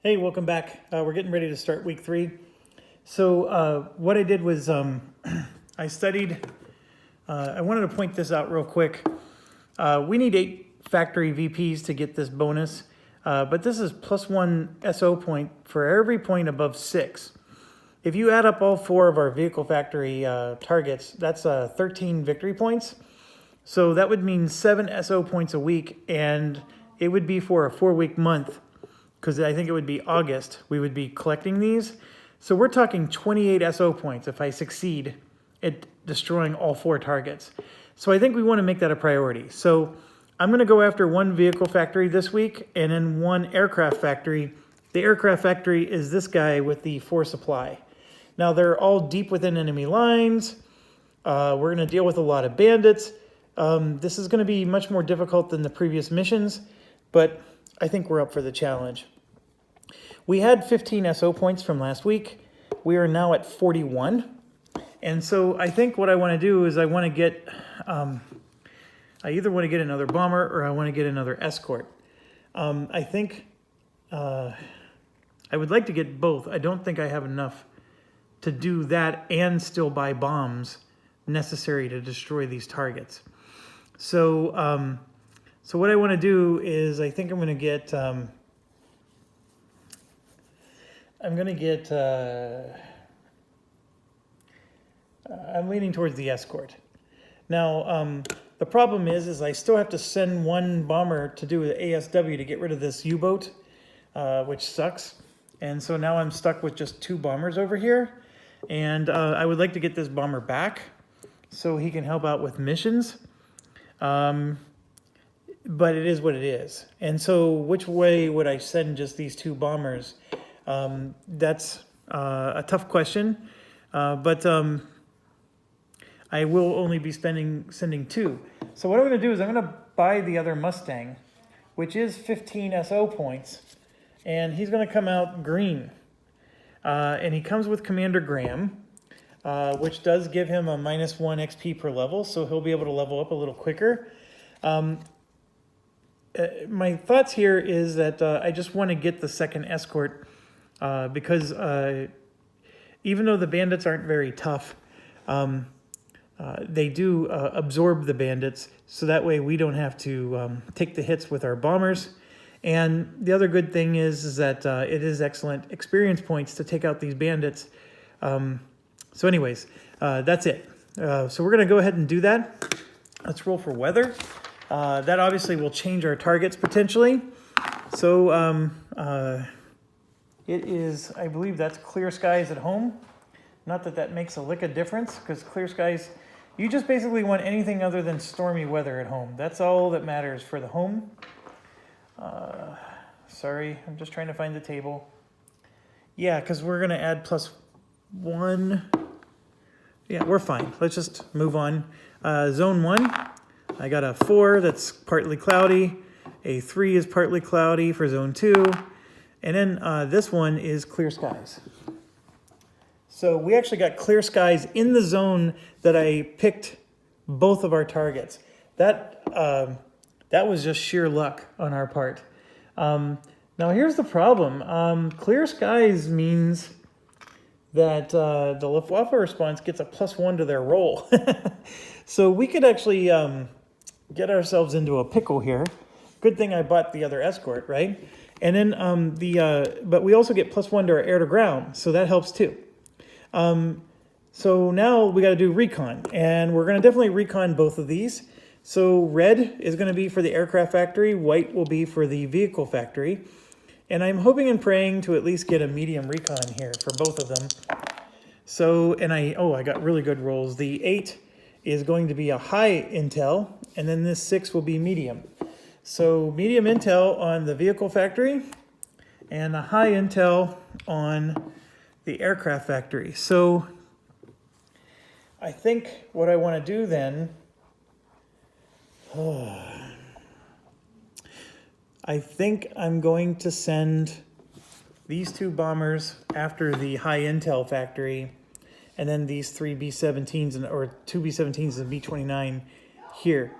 Hey, welcome back. We're getting ready to start week 3. So what I did was I studied, I wanted to point this out real quick. We need 8 factory VPs to get this bonus, but this is +1 SO point for every point above 6. If you add up all 4 of our vehicle factory targets, that's 13 victory points. So that would mean 7 SO points a week, and it would be for a 4-week month, because I think it would be August, we would be collecting these. So we're talking 28 SO points if I succeed at destroying all 4 targets. So I think we want to make that a priority. So I'm going to go after 1 vehicle factory this week and then 1 aircraft factory. The aircraft factory is this guy with the 4 supply. Now they're all deep within enemy lines. We're going to deal with a lot of bandits. This is going to be much more difficult than the previous missions, but I think we're up for the challenge. We had 15 SO points from last week. We are now at 41. And so I think what I want to do is I want to get, I either want to get another bomber or I want to get another escort. I think I would like to get both. I don't think I have enough to do that and still buy bombs necessary to destroy these targets. So, so what I want to do is I think I'm going to get, I'm leaning towards the escort. Now, the problem is I still have to send 1 bomber to do the ASW to get rid of this U-boat, which sucks. And so now I'm stuck with just 2 bombers over here. And I would like to get this bomber back so he can help out with missions. But it is what it is. And so which way would I send just these 2 bombers? That's a tough question, but I will only be sending 2. So what I'm going to do is I'm going to buy the other Mustang, which is 15 SO points, and he's going to come out green. And he comes with Commander Graham, which does give him a -1 XP per level, so he'll be able to level up a little quicker. My thoughts here is that I just want to get the second escort because even though the bandits aren't very tough, they do absorb the bandits, so that way we don't have to take the hits with our bombers. And the other good thing is that it is excellent experience points to take out these bandits. So anyways, that's it. So we're going to go ahead and do that. Let's roll for weather. That obviously will change our targets potentially. So it is, I believe that's clear skies at home. Not that that makes a lick of difference, because clear skies, you just basically want anything other than stormy weather at home. That's all that matters for the home. Sorry, I'm just trying to find the table. Yeah, because we're going to add +1. Yeah, we're fine. Let's just move on. Zone 1, I got a 4 that's partly cloudy. A 3 is partly cloudy for zone 2. And then this one is clear skies. So we actually got clear skies in the zone that I picked both of our targets. That was just sheer luck on our part. Now here's the problem. Clear skies means that the Luftwaffe response gets a +1 to their roll. So we could actually get ourselves into a pickle here. Good thing I bought the other escort, right? And then but we also get +1 to our air to ground, so that helps too. So now we got to do recon, and we're going to definitely recon both of these. So red is going to be for the aircraft factory, white will be for the vehicle factory. And I'm hoping and praying to at least get a medium recon here for both of them. So, and I got really good rolls. The 8 is going to be a high intel, and then this 6 will be medium. So medium intel on the vehicle factory and a high intel on the aircraft factory. So I think what I want to do then, I think I'm going to send these 2 bombers after the high intel factory, and then these 3 B-17s or 2 B-17s and B-29 here.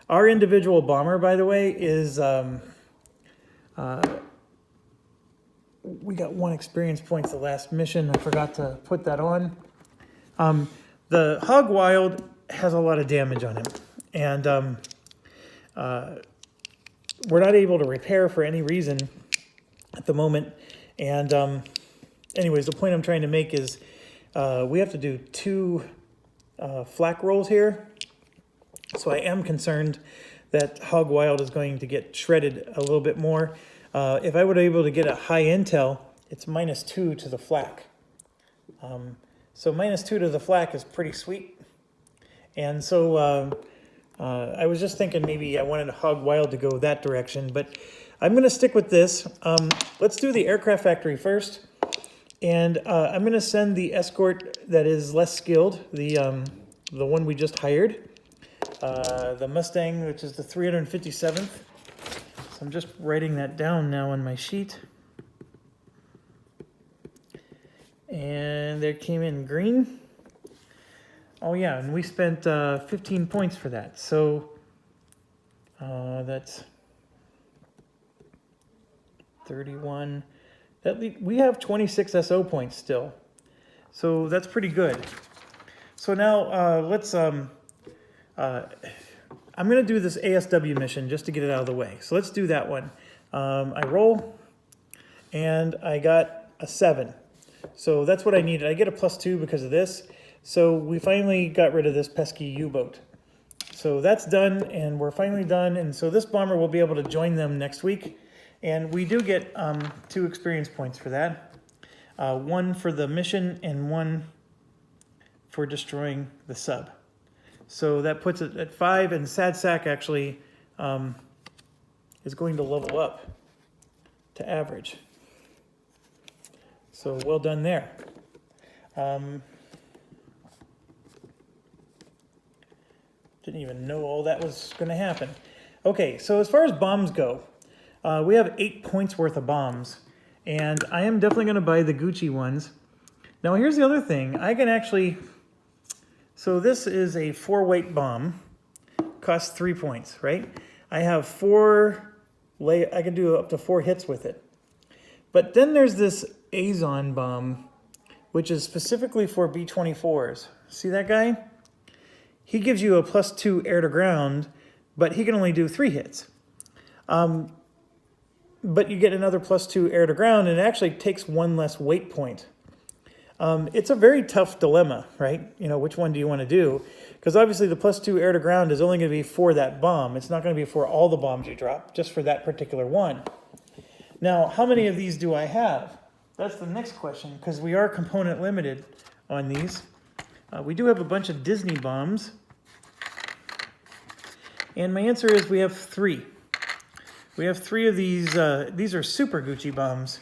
Our individual bomber, by the way, is we got 1 experience point the last mission. I forgot to put that on. The Hog Wild has a lot of damage on him, and we're not able to repair for any reason at the moment. And anyways, the point I'm trying to make is we have to do 2 flak rolls here. So I am concerned that Hog Wild is going to get shredded a little bit more. If I were able to get a high intel, it's -2 to the flak. So -2 to the flak is pretty sweet. And so I was just thinking maybe I wanted Hog Wild to go that direction, but I'm going to stick with this. Let's do the aircraft factory first. And I'm going to send the escort that is less skilled, the one we just hired, the Mustang, which is the 357th. So I'm just writing that down now on my sheet. And there came in green. Oh yeah, and we spent 15 points for that. So that's 31. We have 26 SO points still. So that's pretty good. So now let's, I'm going to do this ASW mission just to get it out of the way. So let's do that one. I roll, and I got a 7. So that's what I needed. I get a +2 because of this. So we finally got rid of this pesky U-boat. So that's done, and we're finally done. And so this bomber will be able to join them next week. And we do get 2 experience points for that. 1 for the mission and 1 for destroying the sub. So that puts it at 5, and Sad Sack actually is going to level up to average. So well done there. Didn't even know all that was going to happen. Okay, so as far as bombs go, we have 8 points worth of bombs, and I am definitely going to buy the Gucci ones. Now here's the other thing. I can actually, so this is a 4-weight bomb, costs 3 points, right? I have 4, I can do up to 4 hits with it. But then there's this Azon bomb, which is specifically for B-24s. See that guy? He gives you a +2 air to ground, but he can only do 3 hits. But you get another +2 air to ground, and it actually takes 1 less weight point. It's a very tough dilemma, right? You know, which one do you want to do? Because obviously the +2 air to ground is only going to be for that bomb. It's not going to be for all the bombs you drop, just for that particular one. Now, how many of these do I have? That's the next question, because we are component limited on these. We do have a bunch of Disney bombs. And my answer is we have 3. We have 3 of these. These are Super Gucci bombs.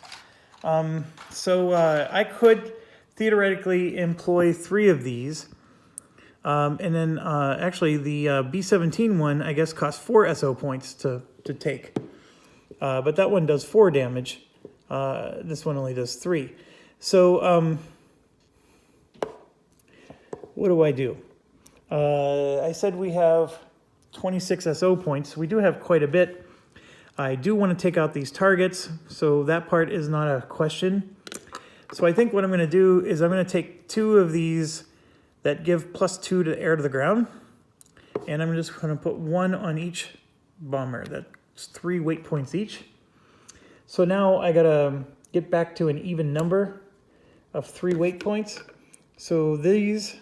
So I could theoretically employ 3 of these. And then actually the B-17 one, I guess, costs 4 SO points to take. But that one does 4 damage. This one only does 3. So what do I do? I said we have 26 SO points. We do have quite a bit. I do want to take out these targets, so that part is not a question. So I think what I'm going to do is I'm going to take 2 of these that give +2 to air to the ground, and I'm just going to put 1 on each bomber. That's 3 weight points each. So now I got to get back to an even number of 3 weight points. So these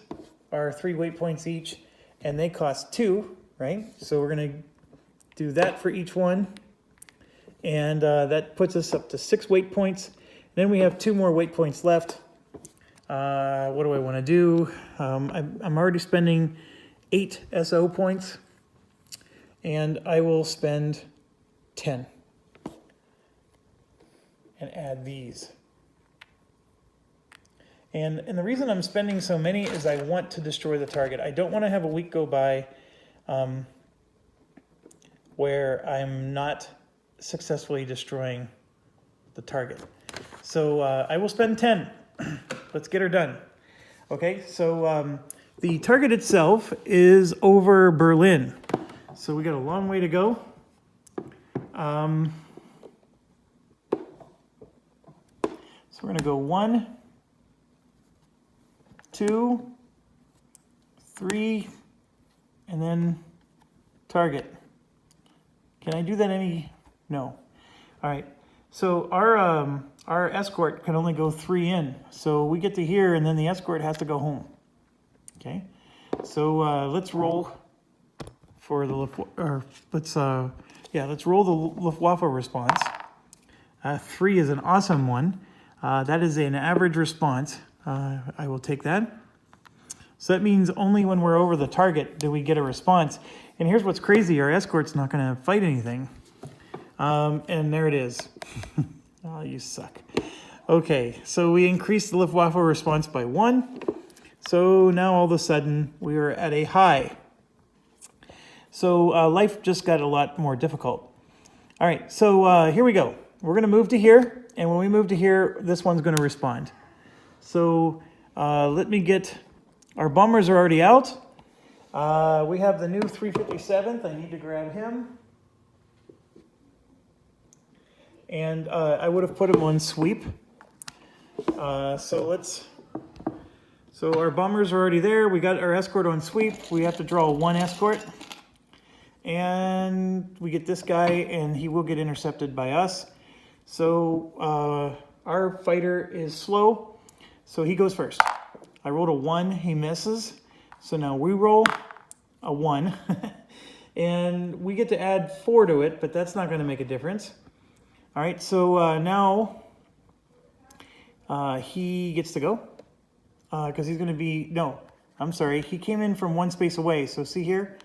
are 3 weight points each, and they cost 2, right? So we're going to do that for each one. And that puts us up to 6 weight points. Then we have 2 more weight points left. What do I want to do? I'm already spending 8 SO points. And I will spend 10. And add these. And the reason I'm spending so many is I want to destroy the target. I don't want to have a week go by where I'm not successfully destroying the target. So I will spend 10. Let's get her done. Okay, so the target itself is over Berlin. So we got a long way to we're going to go 1, 2, 3, and then target. Can I do that any? No. All right. So our escort can only go 3 in. So we get to here, and then the escort has to go home. Okay. So let's roll for the let's roll the Luftwaffe response. 3 is an awesome one. That is an average response. I will take that. So that means only when we're over the target do we get a response. And here's what's crazy. Our escort's not going to fight anything. And there it is. Oh, you suck. Okay, so we increased the Luftwaffe response by 1. So now all of a sudden we are at a high. So life just got a lot more difficult. All right, so here we go. We're going to move to here. And when we move to here, this one's going to respond. So let me get... Our bombers are already out. We have the new 357th. I need to grab him. And I would have put him on sweep. So our bombers are already there. We got our escort on sweep. We have to draw 1 escort. And we get this guy, and he will get intercepted by us. So our fighter is slow, so he goes first. I rolled a 1, he misses. So now we roll a 1. And we get to add 4 to it, but that's not going to make a difference. All right, so now he gets to go. Because he's going to be... No, I'm sorry. He came in from 1 space away. So see here?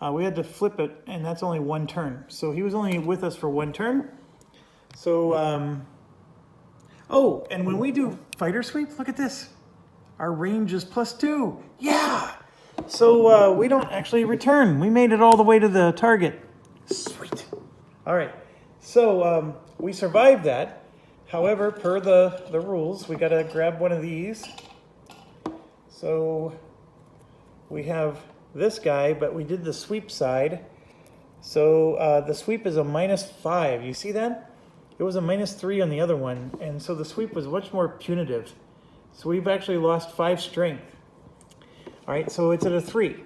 We had to flip it, and that's only 1 turn. So he was only with us for 1 turn. So, oh, and when we do fighter sweep, look at this. Our range is +2. Yeah! So we don't actually return. We made it all the way to the target. Sweet. All right. So we survived that. However, per the rules, we got to grab one of these. So we have this guy, but we did the sweep side. So the sweep is a -5. You see that? It was a -3 on the other one. And so the sweep was much more punitive. So we've actually lost 5 strength. All right, so it's at a 3. All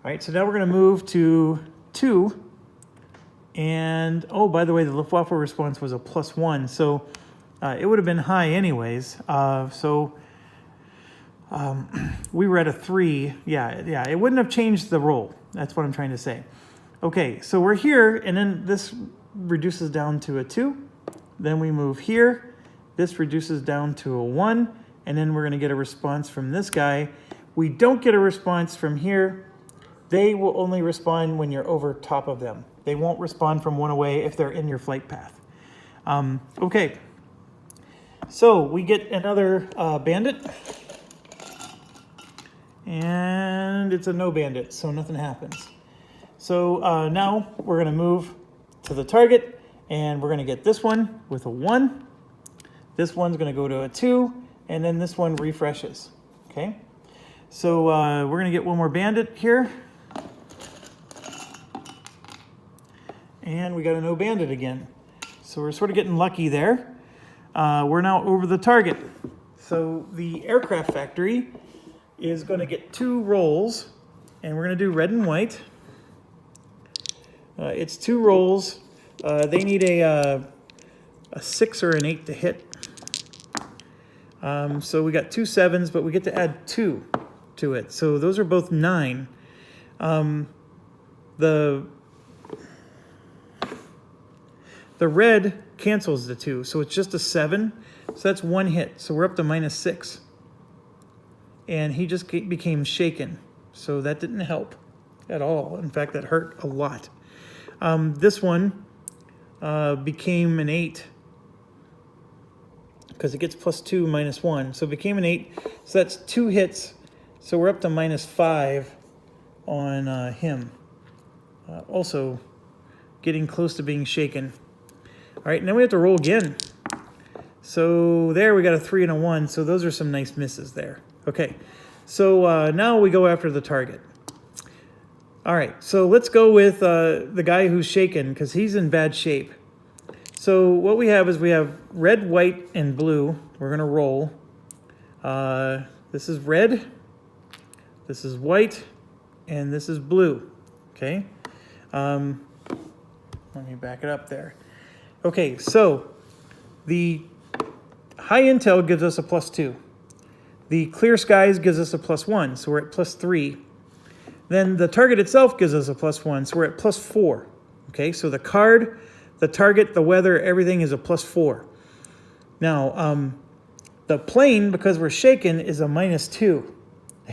right, so now we're going to move to 2. And, oh, by the way, the Luftwaffe response was a +1. So it would have been high anyways. We were at a 3. Yeah, it wouldn't have changed the roll. That's what I'm trying to say. Okay, so we're here, and then this reduces down to a 2. Then we move here. This reduces down to a 1, and then we're going to get a response from this guy. We don't get a response from here. They will only respond when you're over top of them. They won't respond from 1 away if they're in your flight path. Okay, so we get another bandit. And it's a no bandit, so nothing happens. So now we're going to move to the target, and we're going to get this one with a 1. This one's going to go to a 2, and then this one refreshes. Okay, so we're going to get one more bandit here. And we got a no bandit again. So we're sort of getting lucky there. We're now over the target. So the aircraft factory is going to get 2 rolls, and we're going to do red and white. It's 2 rolls. They need a 6 or an 8 to hit. So we got 2 7s, but we get to add 2 to it. So those are both 9. The red cancels the 2, so it's just a 7. So that's 1 hit. So we're up to -6. And he just became shaken. So that didn't help at all. In fact, that hurt a lot. This one became an 8. Because it gets +2, -1. So it became an 8. So that's 2 hits. So we're up to -5 on him. Also getting close to being shaken. All right, now we have to roll again. So there we got a 3 and a 1. So those are some nice misses there. Okay, so now we go after the target. All right, so let's go with the guy who's shaken because he's in bad shape. So what we have is we have red, white, and blue. We're going to roll. This is red, this is white, and this is blue. Okay. Let me back it up there. Okay, so the high intel gives us a +2. The clear skies gives us a +1, so we're at +3. Then the target itself gives us a +1, so we're at +4. Okay, so the card, the target, the weather, everything is a +4. Now, the plane, because we're shaken, is a -2.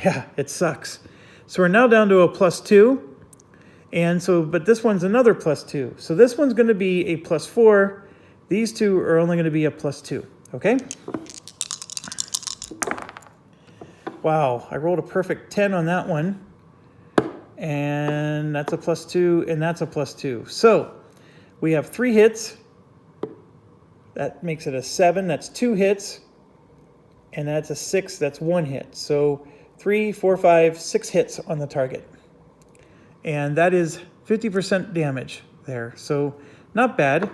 Yeah, it sucks. So we're now down to a +2. And so, but this one's another +2. So this one's going to be a +4. These two are only going to be a +2. Okay? Wow, I rolled a perfect 10 on that one. And that's a +2, and that's a +2. So we have 3 hits. That makes it a 7. That's 2 hits. And that's a 6. That's 1 hit. So 3, 4, 5, 6 hits on the target. And that is 50% damage there. So not bad.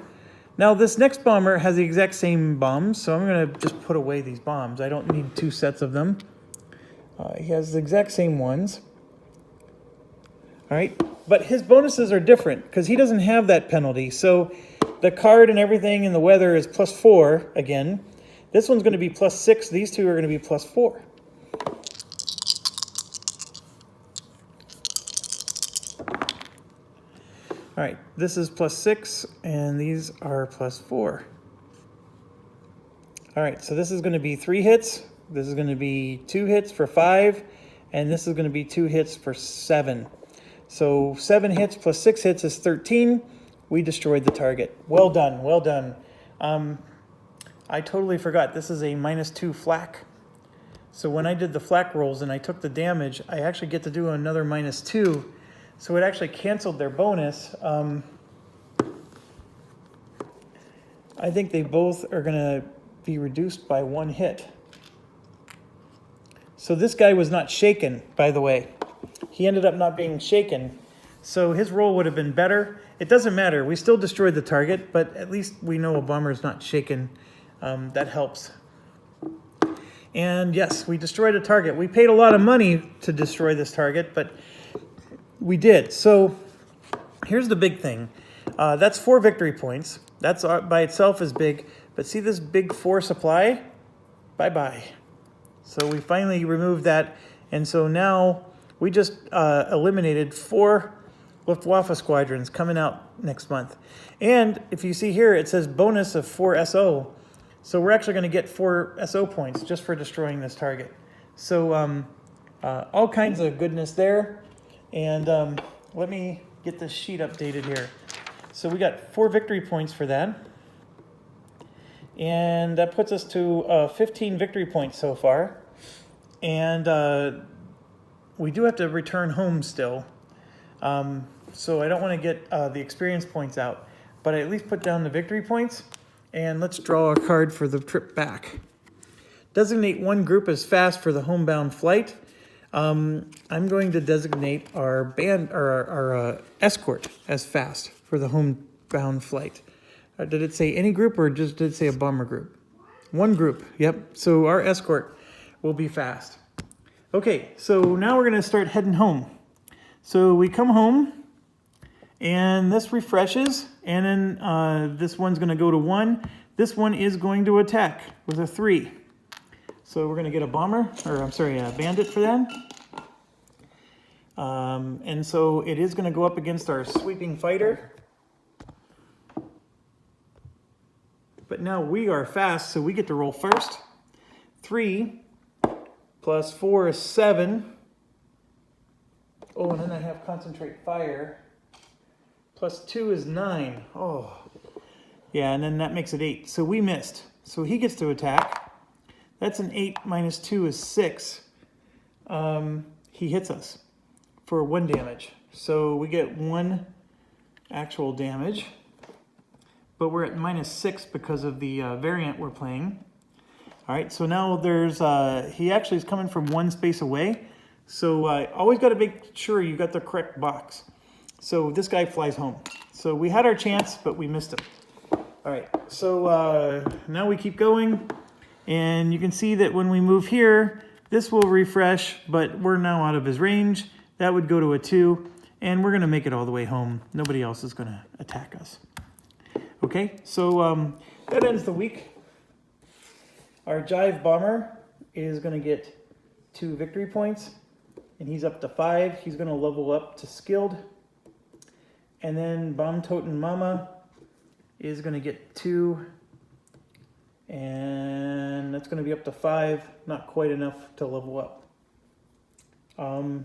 Now this next bomber has the exact same bombs. So I'm going to just put away these bombs. I don't need 2 sets of them. He has the exact same ones. All right, but his bonuses are different because he doesn't have that penalty. So the card and everything and the weather is +4 again. This one's going to be +6. These two are going to be +4. All right, this is +6 and these are +4. All right, so this is going to be 3 hits. This is going to be 2 hits for 5. And this is going to be 2 hits for 7. So 7 hits plus 6 hits is 13. We destroyed the target. Well done, well done. I totally forgot. This is a -2 flak. So when I did the flak rolls and I took the damage, I actually get to do another -2. So it actually canceled their bonus. I think they both are going to be reduced by 1 hit. So this guy was not shaken, by the way. He ended up not being shaken. So his roll would have been better. It doesn't matter. We still destroyed the target, but at least we know a bomber is not shaken. That helps. And yes, we destroyed a target. We paid a lot of money to destroy this target, but we did. So here's the big thing. That's 4 victory points. That's by itself is big. But see this big 4 supply? Bye-bye. So we finally removed that. And so now we just eliminated 4 Luftwaffe squadrons coming out next month. And if you see here, it says bonus of 4 SO. So we're actually going to get 4 SO points just for destroying this target. So all kinds of goodness there. And let me get this sheet updated here. So we got 4 victory points for that. And that puts us to 15 victory points so far. And we do have to return home still. So I don't want to get the experience points out. But I at least put down the victory points. And let's draw a card for the trip back. Designate one group as fast for the homebound flight. I'm going to designate our band or our escort as fast for the homebound flight. Did it say any group or just did it say a bomber group? One group, yep. So our escort will be fast. Okay, so now we're going to start heading home. So we come home and this refreshes and then this one's going to go to 1. This one is going to attack with a 3. So we're going to get a bomber, or I'm sorry, a bandit for that. And so it is going to go up against our sweeping fighter. But now we are fast, so we get to roll first. 3 plus 4 is 7. Oh, and then I have concentrate fire. Plus 2 is 9. Oh, yeah, and then that makes it 8. So we missed. So he gets to attack. That's an 8 minus 2 is 6. He hits us for 1 damage. So we get 1 actual damage. But we're at -6 because of the variant we're playing. All right, so now there's, he actually is coming from 1 space away. So always got to make sure you got the correct box. So this guy flies home. So we had our chance, but we missed him. All right, so now we keep going, and you can see that when we move here, this will refresh, but we're now out of his range. That would go to a 2, and we're gonna make it all the way home. Nobody else is gonna attack us. Okay, so that ends the week. Our Jive Bomber is gonna get 2 victory points, and he's up to 5. He's gonna level up to Skilled. And then Bomb Totem Mama is going to get 2, and that's going to be up to 5, not quite enough to level up. So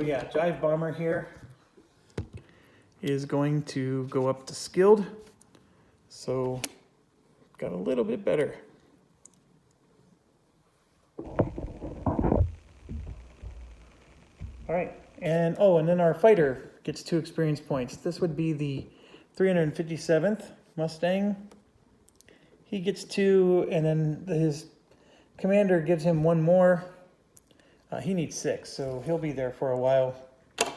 yeah, Jive Bomber here is going to go up to Skilled, so got a little bit better. All right, and oh, and then our fighter gets 2 experience points. This would be the 357th Mustang. He gets 2, and then his commander gives him 1 more. He needs 6, so he'll be there for a while. All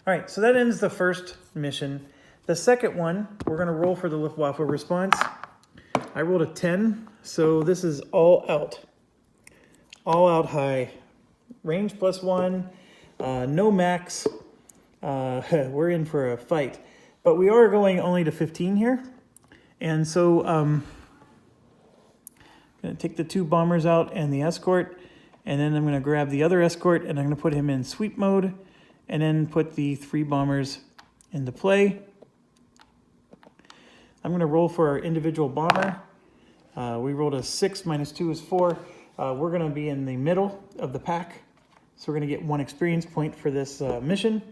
right, so that ends the first mission. The second one, we're gonna roll for the Luftwaffe response. I rolled a 10, so this is all out high. Range +1, no max. We're in for a fight. But we are going only to 15 here. And so I'm going to take the 2 bombers out and the escort. And then I'm going to grab the other escort and I'm going to put him in sweep mode. And then put the 3 bombers into play. I'm going to roll for our individual bomber. We rolled a 6, -2 is 4. We're going to be in the middle of the pack. So we're going to get 1 experience point for this mission.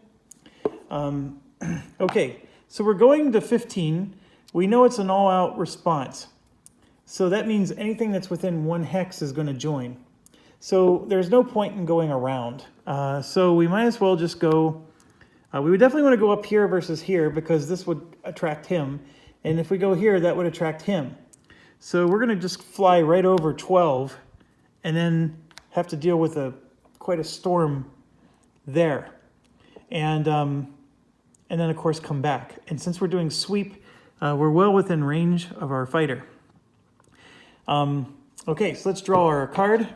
Okay, so we're going to 15. We know it's an all-out response. So that means anything that's within 1 hex is going to join. So there's no point in going around. So we might as well just go... we would definitely want to go up here versus here because this would attract him. And if we go here, that would attract him. So we're going to just fly right over 12 and then have to deal with quite a storm there. And then, of course, come back. And since we're doing sweep, we're well within range of our fighter. Okay, so let's draw our card.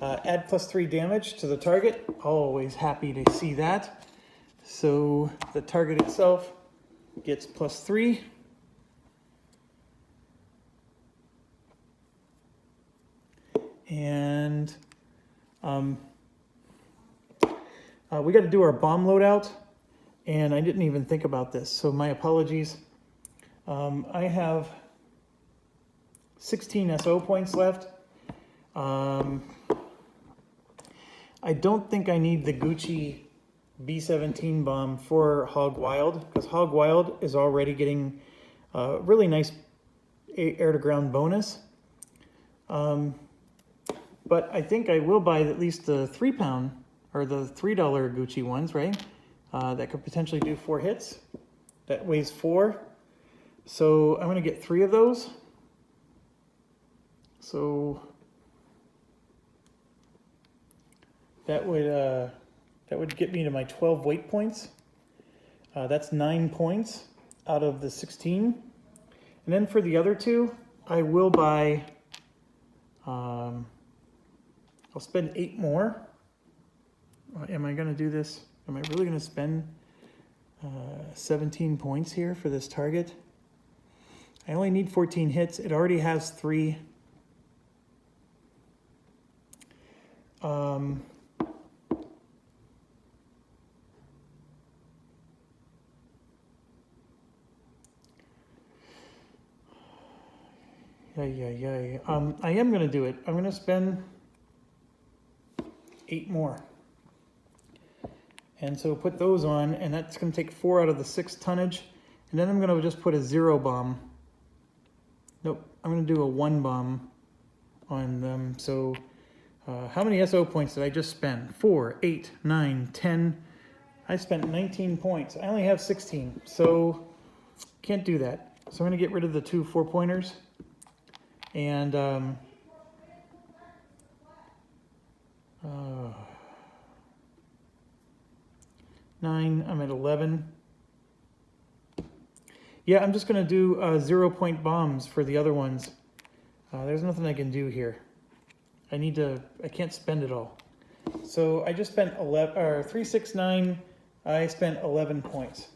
Add +3 damage to the target. Always happy to see that. So the target itself gets +3. And we got to do our bomb loadout. And I didn't even think about this, so my apologies. I have 16 SO points left. I don't think I need the Gucci B-17 bomb for Hog Wild, because Hog Wild is already getting a really nice air-to-ground bonus. But I think I will buy at least the 3-pound, or the $3 Gucci ones, right? That could potentially do 4 hits. That weighs 4. So I'm going to get 3 of those. So that would get me to my 12 weight points. That's 9 points out of the 16. And then for the other 2, I will buy, I'll spend 8 more. Am I going to do this? Am I really going to spend 17 points here for this target? I only need 14 hits. It already has 3. I am going to do it. I'm going to spend 8 more. And so put those on, and that's going to take 4 out of the 6 tonnage. And then I'm going to just put a 0 bomb. Nope, I'm going to do a 1 bomb on them. So how many SO points did I just spend? 4, 8, 9, 10. I spent 19 points. I only have 16, so can't do that. So I'm going to get rid of the 2 4-pointers. And 9, I'm at 11. Yeah, I'm just gonna do 0-point bombs for the other ones. There's nothing I can do here. I can't spend it all. So I just spent 369, I spent 11 points.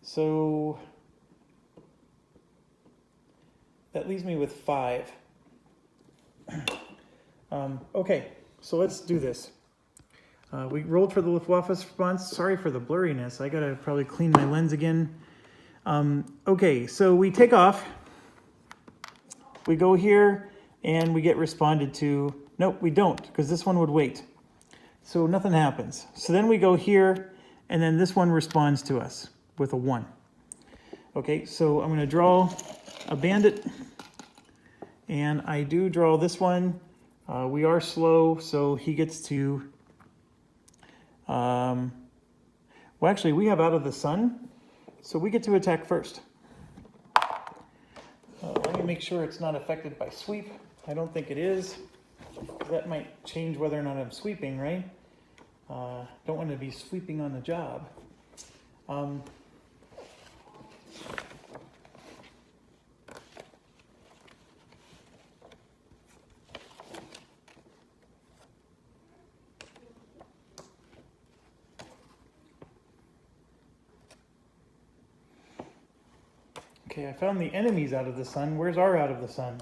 So that leaves me with 5. Okay, so let's do this. We rolled for the Luftwaffe response. Sorry for the blurriness. I gotta probably clean my lens again. Okay, so we take off. We go here and we get responded to. Nope, we don't, because this one would wait. So nothing happens. So then we go here and then this one responds to us with a 1. Okay, so I'm gonna draw a bandit and I do draw this one. We are slow, so he gets to, well actually we have out of the sun, so we get to attack first. Let me make sure it's not affected by sweep. I don't think it is. That might change whether or not I'm sweeping, right? Don't want to be sweeping on the job. Okay, I found the enemies out of the sun. Where's our out of the sun?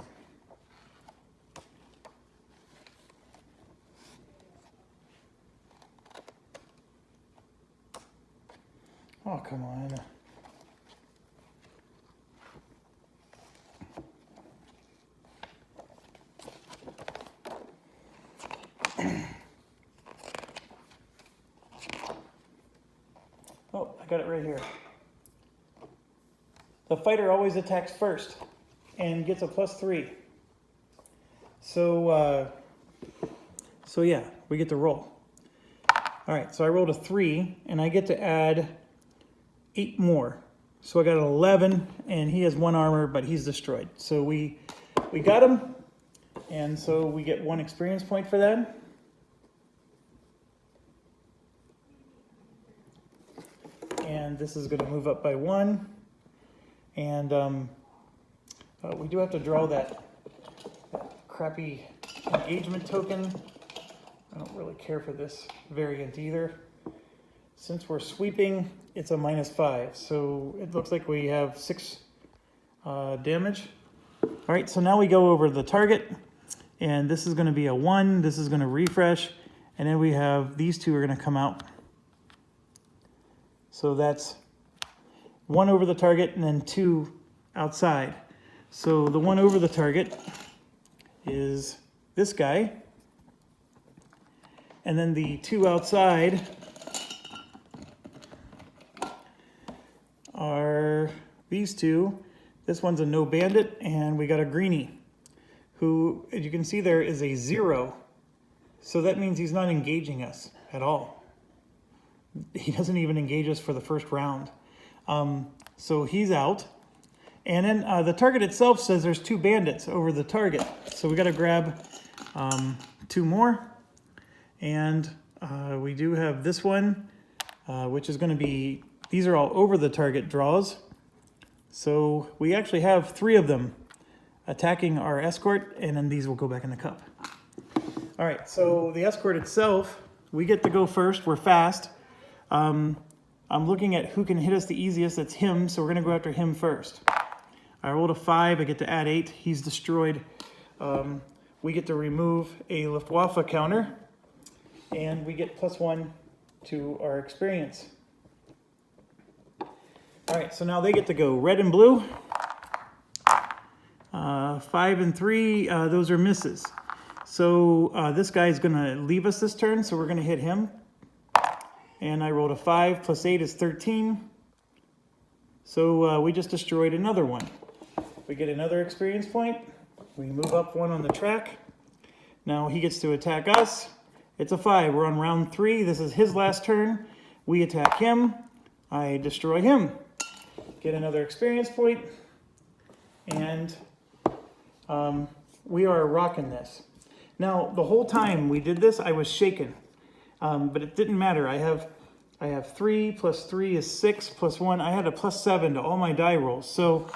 Oh, come on. Oh, I got it right here. The fighter always attacks first and gets a +3. So yeah, we get to roll. All right, so I rolled a 3 and I get to add 8 more. So I got an 11 and he has 1 armor, but he's destroyed. So we got him, and so we get 1 experience point for that. And this is gonna move up by 1. And we do have to draw that crappy engagement token. I don't really care for this variant either. Since we're sweeping, it's a -5. So it looks like we have 6 damage. All right, so now we go over the target. And this is gonna be a 1. This is gonna refresh. And then we have these 2 are gonna come out. So that's 1 over the target and then 2 outside. So the 1 over the target is this guy. And then the 2 outside are these 2. This one's a no bandit, and we got a greenie who, as you can see there, is a 0. So that means he's not engaging us at all. He doesn't even engage us for the first round. So he's out. And then the target itself says there's 2 bandits over the target. So we got to grab 2 more. And we do have this one, which is going to be, these are all over the target draws. So we actually have 3 of them attacking our escort, and then these will go back in the cup. All right, so the escort itself, we get to go first. We're fast. I'm looking at who can hit us the easiest. That's him, so we're going to go after him first. I rolled a 5. I get to add 8. He's destroyed. We get to remove a Luftwaffe counter, and we get +1 to our experience. All right, so now they get to go red and blue. 5 and 3, those are misses. So this guy's going to leave us this turn, so we're going to hit him. And I rolled a 5 + 8 is 13. So we just destroyed another one. We get another experience point. We move up 1 on the track. Now he gets to attack us. It's a 5. We're on round 3. This is his last turn. We attack him. I destroy him. Get another experience point. And we are rocking this. Now, the whole time we did this, I was shaken. But it didn't matter. I I have 3 plus 3 is 6 plus 1. I had a plus 7 to all my die rolls. So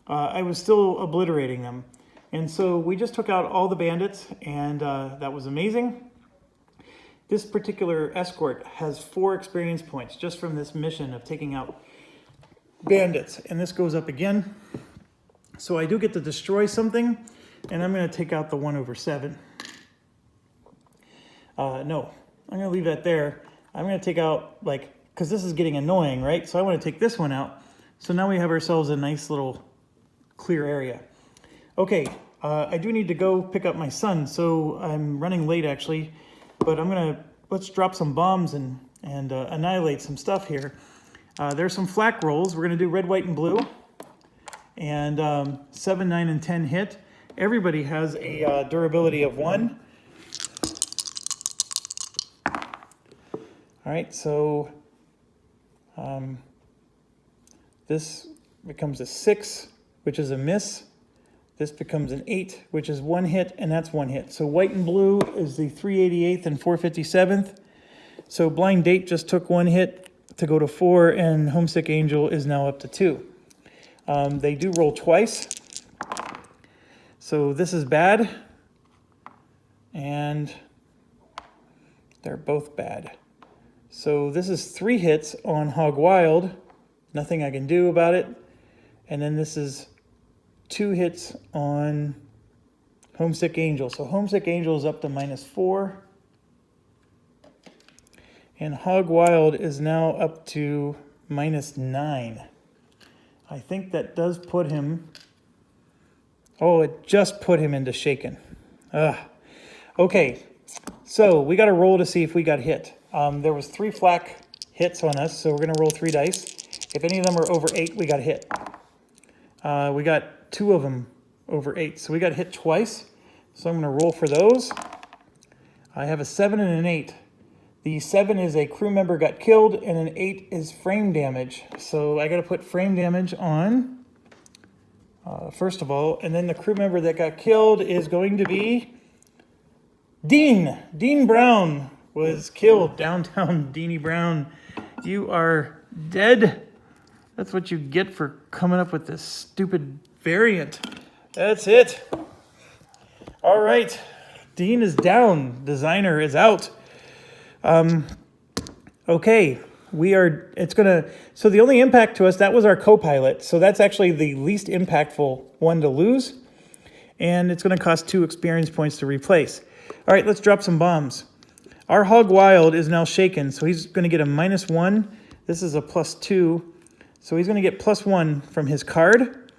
I was still obliterating them. And so we just took out all the bandits, and that was amazing. This particular escort has 4 experience points just from this mission of taking out bandits. And this goes up again. So I do get to destroy something, and I'm going to take out the 1/7. No, I'm going to leave that there. I'm going to take out, like, because this is getting annoying, right? So I want to take this one out. So now we have ourselves a nice little clear area. Okay, I do need to go pick up my son, so I'm running late actually, but let's drop some bombs and annihilate some stuff here. There's some flak rolls. We're going to do red, white, and blue. And 7, 9, and 10 hit. Everybody has a durability of 1. All right, so this becomes a 6, which is a miss. This becomes an 8, which is 1 hit, and that's 1 hit. So white and blue is the 388th and 457th. So Blind Date just took 1 hit to go to 4, and Homesick Angel is now up to 2. They do roll twice. So this is bad, and they're both bad. So this is 3 hits on Hog Wild. Nothing I can do about it. And then this is 2 hits on Homesick Angel. So Homesick Angel is up to -4. And Hog Wild is now up to -9. I think that does put him... Oh, it just put him into shaken. Okay, so we got to roll to see if we got hit. There was 3 flak hits on us, so we're going to roll 3 dice. If any of them are over 8, we got hit. We got 2 of them over 8, so we got hit twice. So I'm going to roll for those. I have a 7 and an 8. The 7 is a crew member got killed, and an 8 is frame damage. So I got to put frame damage on, first of all, and then the crew member that got killed is going to be Dean. Dean Brown was killed. Downtown Deanie Brown, you are dead. That's what you get for coming up with this stupid variant. That's it. All right. Dean is down. Designer is out. Okay. So the only impact to us, that was our co-pilot. So that's actually the least impactful one to lose. And it's going to cost 2 experience points to replace. All right, let's drop some bombs. Our Hog Wild is now shaken, so he's going to get a -1. This is a +2. So he's going to get +1 from his card.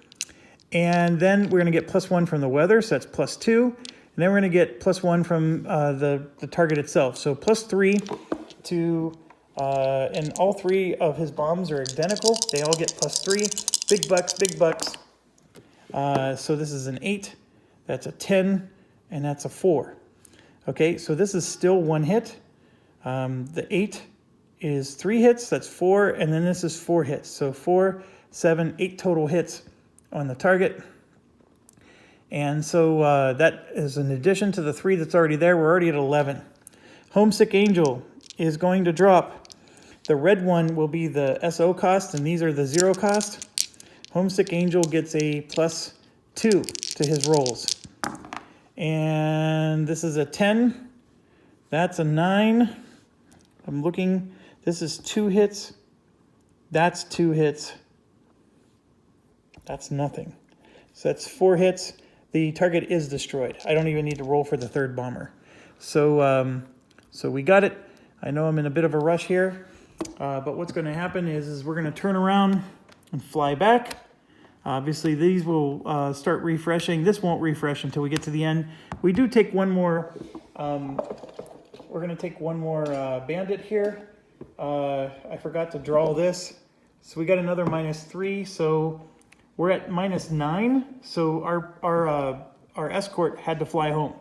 And then we're going to get +1 from the weather, so that's +2. And then we're going to get +1 from the target itself. So +3 to, and all 3 of his bombs are identical. They all get +3. Big bucks, big bucks. So this is an 8, that's a 10, and that's a 4. Okay, so this is still 1 hit. The 8 is 3 hits, that's 4, and then this is 4 hits. So 4, 7, 8 total hits on the target. And so that is in addition to the 3 that's already there. We're already at 11. Homesick Angel is going to drop. The red one will be the SO cost, and these are the 0 cost. Homesick Angel gets a +2 to his rolls. And this is a 10. That's a 9. I'm looking. This is 2 hits. That's 2 hits. That's nothing. So that's 4 hits. The target is destroyed. I don't even need to roll for the 3rd bomber. So, so we got it. I know I'm in a bit of a rush here, but what's going to happen is we're going to turn around and fly back. Obviously, these will start refreshing. This won't refresh until we get to the end. We do take one more. We're going to take one more bandit here. I forgot to draw this. So we got another -3. So we're at -9. So our escort had to fly home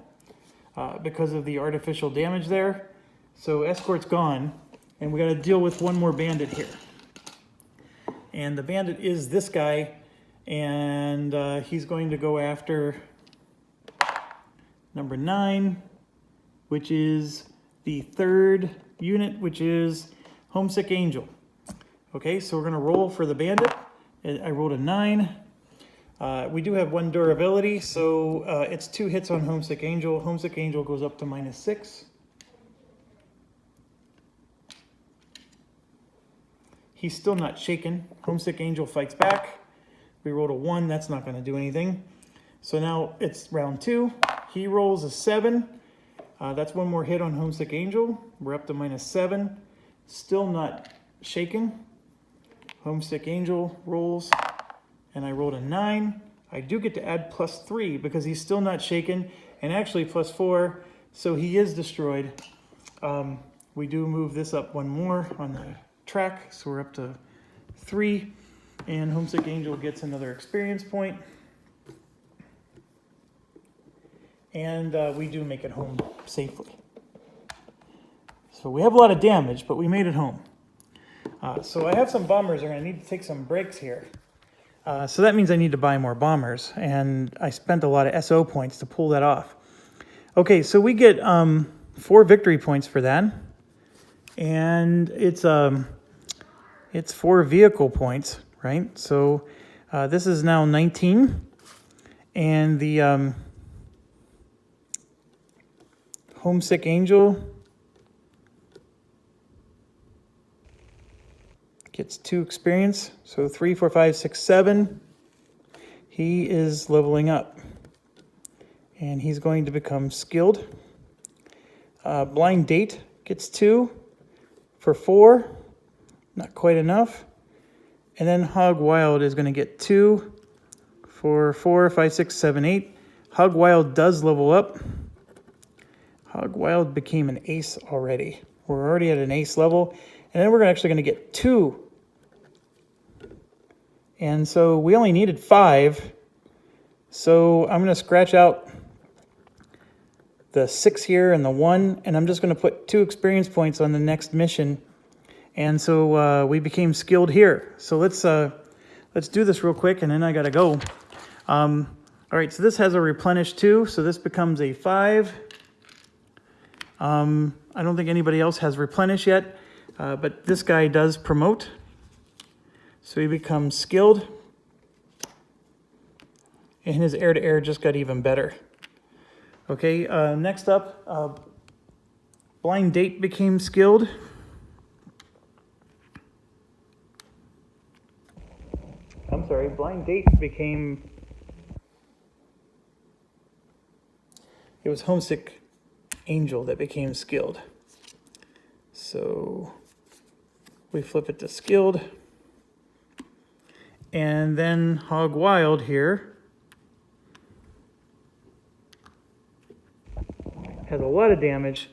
because of the artificial damage there. So escort's gone, and we got to deal with one more bandit here. And the bandit is this guy, and he's going to go after number 9, which is the 3rd unit, which is Homesick Angel. Okay, so we're going to roll for the bandit. I rolled a 9. We do have 1 durability, so it's 2 hits on Homesick Angel. Homesick Angel goes up to -6. He's still not shaken. Homesick Angel fights back. We rolled a 1. That's not going to do anything. So now it's round 2. He rolls a 7. That's 1 more hit on Homesick Angel. We're up to -7. Still not shaken. Homesick Angel rolls, and I rolled a 9. I do get to add +3 because he's still not shaken, and actually +4, so he is destroyed. We do move this up 1 more on the track, so we're up to 3, and Homesick Angel gets another experience point. And we do make it home safely. So we have a lot of damage, but we made it home. So I have some bombers. I'm going to need to take some breaks here. So that means I need to buy more bombers, and I spent a lot of SO points to pull that off. Okay, so we get 4 victory points for that, and it's 4 vehicle points, right? So this is now 19, and the Homesick Angel gets 2 experience, so 3, 4, 5, 6, 7. He is leveling up, and he's going to become skilled. Blind Date gets 2 for 4, not quite enough. And then Hog Wild is going to get 2 for 4, 5, 6, 7, 8. Hog Wild does level up. Hog Wild became an ace already. We're already at an ace level. And then we're actually going to get 2. And so we only needed 5. So I'm going to scratch out the 6 here and the 1. And I'm just going to put 2 experience points on the next mission. And so we became skilled here. So let's do this real quick, and then I got to go. All right, so this has a replenish 2. So this becomes a 5. I don't think anybody else has replenish yet, but this guy does promote. So he becomes skilled. And his air-to-air just got even better. Okay, next up, Blind Date became skilled. I'm sorry, Blind Date became... It was Homesick Angel that became skilled. So we flip it to skilled. And then Hog Wild here has a lot of damage.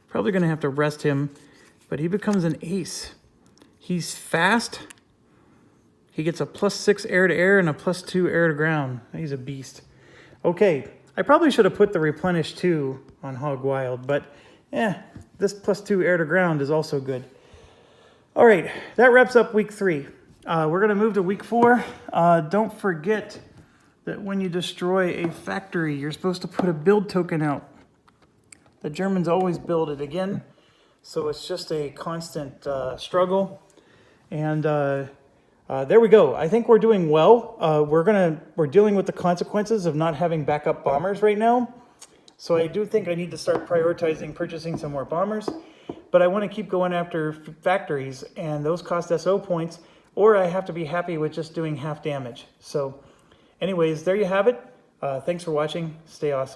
Probably going to have to rest him, but he becomes an ace. He's fast. He gets a +6 air-to-air and a +2 air-to-ground. He's a beast. Okay, I probably should have put the replenish 2 on Hog Wild, but this +2 air-to-ground is also good. All right, that wraps up week 3. We're going to move to week 4. Don't forget that when you destroy a factory, you're supposed to put a build token out. The Germans always build it again, so it's just a constant struggle. And there we go. I think we're doing well. We're dealing with the consequences of not having backup bombers right now. So I do think I need to start prioritizing purchasing some more bombers. But I want to keep going after factories, and those cost SO points, or I have to be happy with just doing half damage. So anyways, there you have it. Thanks for watching. Stay awesome.